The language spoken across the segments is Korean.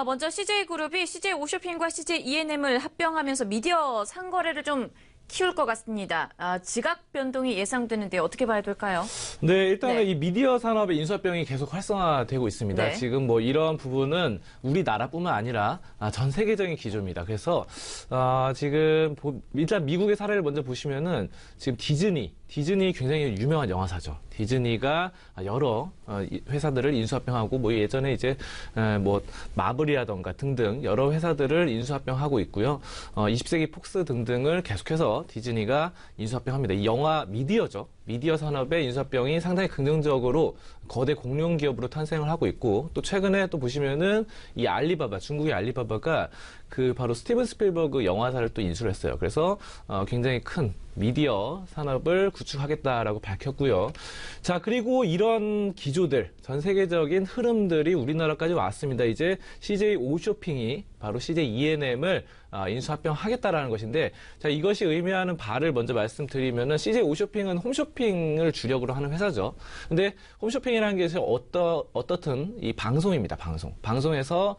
먼저 CJ그룹이 CJ 오쇼핑과 CJ E&M을 합병하면서 미디어 상거래를 좀 키울 것 같습니다. 지각 변동이 예상되는데 어떻게 봐야 될까요? 네, 일단은 네. 이 미디어 산업의 인수합병이 계속 활성화되고 있습니다. 네. 지금 뭐 이런 부분은 우리나라뿐만 아니라 전 세계적인 기조입니다. 그래서 지금 일단 미국의 사례를 먼저 보시면은 지금 디즈니 굉장히 유명한 영화사죠. 디즈니가 여러 회사들을 인수합병하고 뭐 예전에 이제 뭐 마블이라던가 등등 여러 회사들을 인수합병하고 있고요. 20세기 폭스 등등을 계속해서 디즈니가 인수합병합니다. 이 영화 미디어죠. 미디어 산업의 인수합병이 상당히 긍정적으로 거대 공룡 기업으로 탄생을 하고 있고, 또 최근에 또 보시면은 이 알리바바, 중국의 알리바바가 그 바로 스티븐 스필버그 영화사를 또 인수를 했어요. 그래서 굉장히 큰 미디어 산업을 구축하겠다라고 밝혔고요. 자, 그리고 이런 기조들, 전 세계적인 흐름들이 우리나라까지 왔습니다. 이제 CJ 오쇼핑이 바로 CJ E&M을 인수합병하겠다라는 것인데, 자, 이것이 의미하는 바를 먼저 말씀드리면은 CJ 오쇼핑은 홈쇼핑을 주력으로 하는 회사죠. 근데 홈쇼핑이라는 게 어떻든 이 방송입니다. 방송에서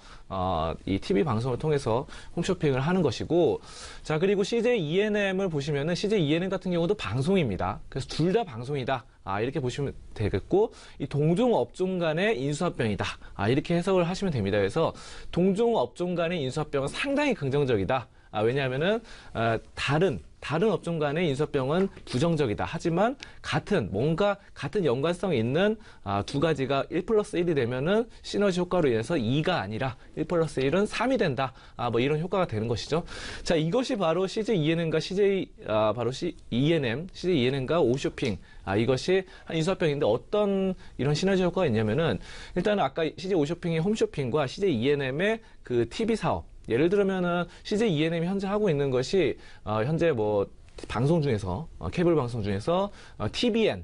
이 TV 방송을 통해서 홈쇼핑을 하는 것이고, 자, 그리고 CJ E&M을 보시면은 CJ E&M 같은 경우도 방송입니다. 그래서 둘 다 방송이다. 이렇게 보시면 되겠고, 이 동종 업종 간의 인수합병이다. 이렇게 해석을 하시면 됩니다. 그래서 동종 업종 간의 인수합병은 상당히 긍정적이다. 왜냐하면은 다른 업종 간의 인수합병은 부정적이다. 하지만 같은 연관성이 있는 두 가지가 1+1이 되면은 시너지 효과로 인해서 2가 아니라 1+1은 3이 된다. 뭐 이런 효과가 되는 것이죠. 자, 이것이 바로 CJ E&M과 CJ E&M과 오쇼핑. 이것이 한 인수합병인데 어떤 이런 시너지 효과가 있냐면은, 일단 아까 CJ 오쇼핑의 홈쇼핑과 CJ E&M의 그 TV 사업, 예를 들면은 CJ E&M이 현재 하고 있는 것이 현재 뭐 방송 중에서 케이블 방송 중에서 TBN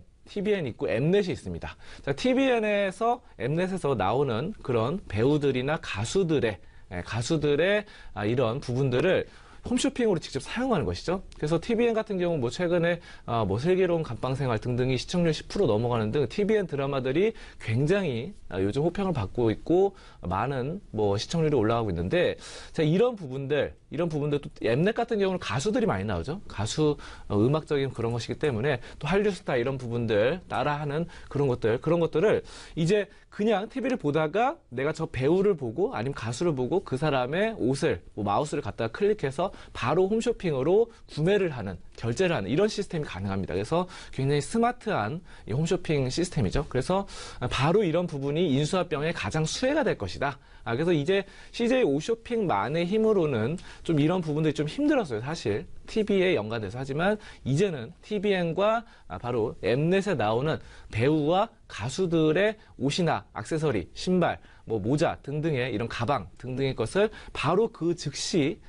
있고 엠넷이 있습니다. 자, 엠넷에서 나오는 그런 배우들이나 가수들의 이런 부분들을 홈쇼핑으로 직접 사용하는 것이죠. 그래서 TBN 같은 경우 뭐 최근에 뭐 슬기로운 감방생활 등등이 시청률 10% 넘어가는 등 TBN 드라마들이 굉장히 요즘 호평을 받고 있고 많은 뭐 시청률이 올라가고 있는데, 자, 이런 부분들 또 엠넷 같은 경우는 가수들이 많이 나오죠. 가수 음악적인 그런 것이기 때문에 또 한류 스타 이런 부분들 따라하는 그런 것들을 이제 그냥 TV를 보다가 내가 저 배우를 보고 아니면 가수를 보고 그 사람의 옷을 마우스를 갖다가 클릭해서 바로 홈쇼핑으로 결제를 하는 이런 시스템이 가능합니다. 그래서 굉장히 스마트한 이 홈쇼핑 시스템이죠. 그래서 바로 이런 부분이 인수합병의 가장 수혜가 될 것이다. 그래서 이제 CJ 오쇼핑만의 힘으로는 좀 이런 부분들이 좀 힘들었어요, 사실. TV에 연관돼서. 하지만 이제는 TVN과 바로 엠넷에 나오는 배우와 가수들의 옷이나 액세서리, 신발, 뭐 모자 등등의 이런 가방 등등의 것을 바로 그 즉시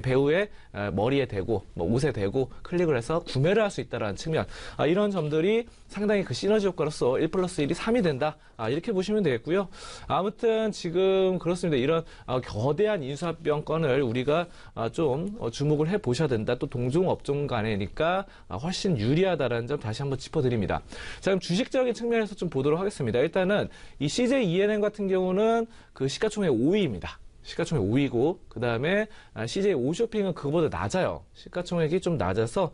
배우의 머리에 대고 뭐 옷에 대고 클릭을 해서 구매를 할 수 있다는 측면, 이런 점들이 상당히 그 시너지 효과로서 1+1이 3이 된다, 이렇게 보시면 되겠고요. 아무튼 지금 그렇습니다. 이런 거대한 인수합병 건을 우리가 좀 주목을 해보셔야 된다. 또 동종 업종 간이니까 훨씬 유리하다라는 점 다시 한번 짚어드립니다. 자, 그럼 주식적인 측면에서 좀 보도록 하겠습니다. 일단은 이 CJ E&M 같은 경우는 그 시가총액 5위입니다. 시가총액 5위고, 그 다음에 CJ 오쇼핑은 그거보다 낮아요. 시가총액이 좀 낮아서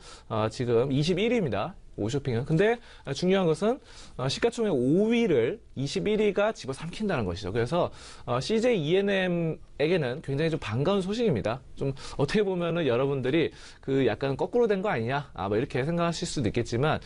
지금 21위입니다. 오쇼핑은. 근데 중요한 것은 시가총액 5위를 21위가 집어삼킨다는 것이죠. 그래서 CJ E&M에게는 굉장히 좀 반가운 소식입니다. 좀 어떻게 보면은 여러분들이 그 약간 거꾸로 된 거 아니냐, 뭐 이렇게 생각하실 수도 있겠지만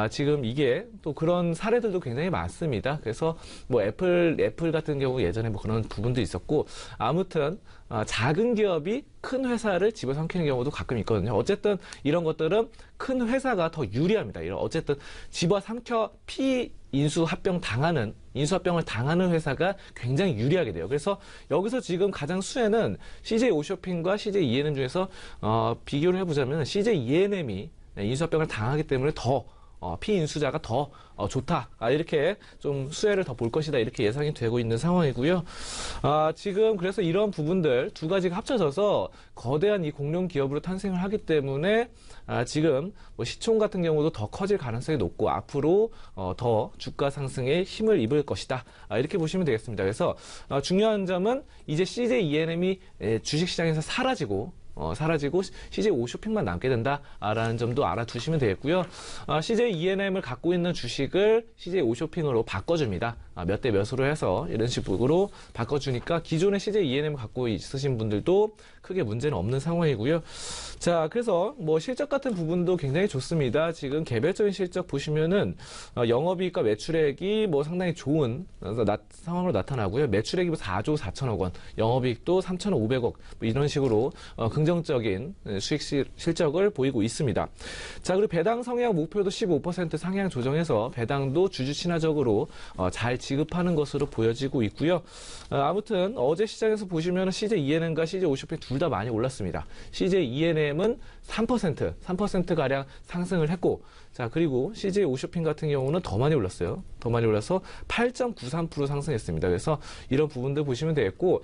지금 이게 또 그런 사례들도 굉장히 많습니다. 그래서 뭐 애플 같은 경우 예전에 뭐 그런 부분도 있었고, 아무튼 작은 기업이 큰 회사를 집어삼키는 경우도 가끔 있거든요. 어쨌든 이런 것들은 큰 회사가 더 유리합니다. 어쨌든 집어삼켜 인수합병을 당하는 회사가 굉장히 유리하게 돼요. 그래서 여기서 지금 가장 수혜는 CJ 오쇼핑과 CJ E&M 중에서 비교를 해보자면 CJ E&M이 인수합병을 당하기 때문에 더 피인수자가 더 좋다. 이렇게 좀 수혜를 더 볼 것이다. 이렇게 예상이 되고 있는 상황이고요. 지금 그래서 이런 부분들 두 가지가 합쳐져서 거대한 이 공룡 기업으로 탄생을 하기 때문에 지금 뭐 시총 같은 경우도 더 커질 가능성이 높고 앞으로 더 주가 상승에 힘을 입을 것이다. 이렇게 보시면 되겠습니다. 그래서 중요한 점은 이제 CJ ENM이 주식시장에서 사라지고 CJ 오쇼핑만 남게 된다라는 점도 알아두시면 되겠고요. CJ ENM을 갖고 있는 주식을 CJ 오쇼핑으로 바꿔줍니다. 몇 대 몇으로 해서 이런 식으로 바꿔주니까 기존의 CJ ENM을 갖고 있으신 분들도 크게 문제는 없는 상황이고요. 자, 그래서 뭐 실적 같은 부분도 굉장히 좋습니다. 지금 개별적인 실적 보시면은 영업이익과 매출액이 뭐 상당히 좋은 상황으로 나타나고요. 매출액이 4조 4천억 원, 영업이익도 3,500억 뭐 이런 식으로 긍정적인 수익 실적을 보이고 있습니다. 자, 그리고 배당 성향 목표도 15% 상향 조정해서 배당도 주주 친화적으로 잘 지급하는 것으로 보여지고 있고요. 아무튼 어제 시장에서 보시면 CJ ENM과 CJ 오쇼핑 둘 다 많이 올랐습니다. CJ ENM은 3%가량 상승을 했고, 자, 그리고 CJ 오쇼핑 같은 경우는 더 많이 올랐어요. 더 많이 올라서 8.93% 상승했습니다. 그래서 이런 부분들 보시면 되겠고,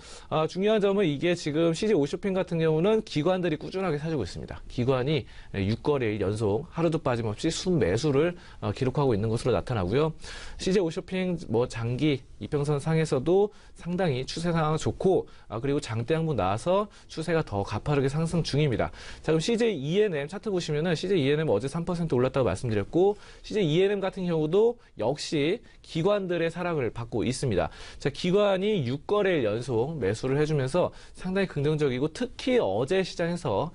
중요한 점은 이게 지금 CJ 오쇼핑 같은 경우는 기관들이 꾸준하게 사주고 있습니다. 기관이 6거래일 연속 하루도 빠짐없이 순매수를 기록하고 있는 것으로 나타나고요. CJ 오쇼핑 뭐 장기 이평선 상에서도 상당히 추세 상황 좋고, 그리고 장대 항목 나와서 추세가 더 가파르게 상승 중입니다. 자, 그럼 CJ ENM 차트 보시면은 CJ ENM 어제 3% 올랐다고 말씀드렸고, CJ ENM 같은 경우도 역시 기관들의 사랑을 받고 있습니다. 자, 기관이 6거래일 연속 매수를 해주면서 상당히 긍정적이고, 특히 어제 시장에서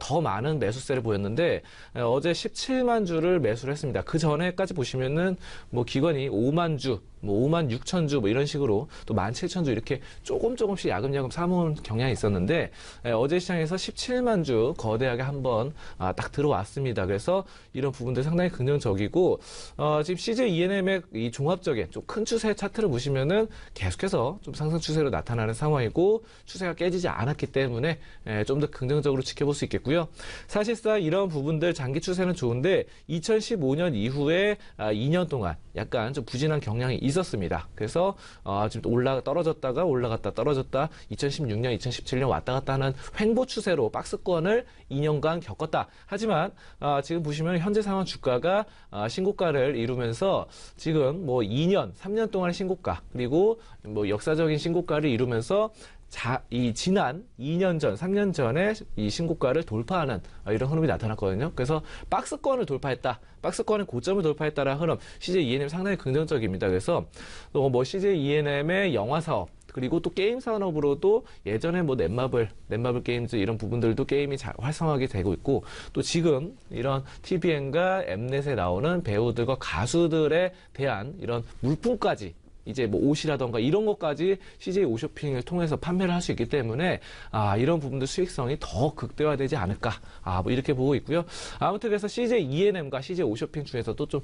더 많은 매수세를 보였는데, 어제 17만 주를 매수를 했습니다. 그 전에까지 보시면은 뭐 기관이 5만 주, 뭐 5만 6천 주, 뭐 이런 식으로 또 1만 7천 주 이렇게 조금씩 야금야금 사모은 경향이 있었는데, 어제 시장에서 17만 주 거대하게 한번 딱 들어왔습니다. 그래서 이런 부분들 상당히 긍정적이고, 지금 CJ ENM의 이 종합적인 좀 큰 추세 차트를 보시면은 계속해서 좀 상승 추세로 나타나는 상황이고, 추세가 깨지지 않았기 때문에 좀 더 긍정적으로 지켜볼 수 있겠고요. 사실상 이런 부분들 장기 추세는 좋은데 2015년 이후에 2년 동안 약간 좀 부진한 경향이 있었습니다. 그래서 지금 떨어졌다가 올라갔다 떨어졌다 2016년, 2017년 왔다 갔다 하는 횡보 추세로 박스권을 2년간 겪었다. 하지만 지금 보시면 현재 상황 주가가 신고가를 이루면서 지금 뭐 2년, 3년 동안의 신고가, 그리고 뭐 역사적인 신고가를 이루면서 이 지난 2년 전, 3년 전에 이 신고가를 돌파하는 이런 흐름이 나타났거든요. 그래서 박스권을 돌파했다. 박스권의 고점을 돌파했다라는 흐름, CJ ENM 상당히 긍정적입니다. 그래서 뭐 CJ ENM의 영화 사업, 그리고 또 게임 산업으로도 예전에 뭐 넷마블 게임즈 이런 부분들도 게임이 잘 활성화하게 되고 있고, 또 지금 이런 TVN과 엠넷에 나오는 배우들과 가수들에 대한 이런 물품까지 이제 뭐 옷이라던가 이런 것까지 CJ 오쇼핑을 통해서 판매를 할 수 있기 때문에 이런 부분들 수익성이 더 극대화되지 않을까 뭐 이렇게 보고 있고요. 아무튼 그래서 CJ ENM과 CJ 오쇼핑 중에서도 좀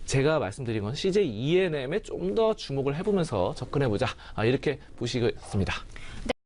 제가 말씀드린 건 CJ ENM에 좀 더 주목을 해보면서 접근해보자 이렇게 보시겠습니다.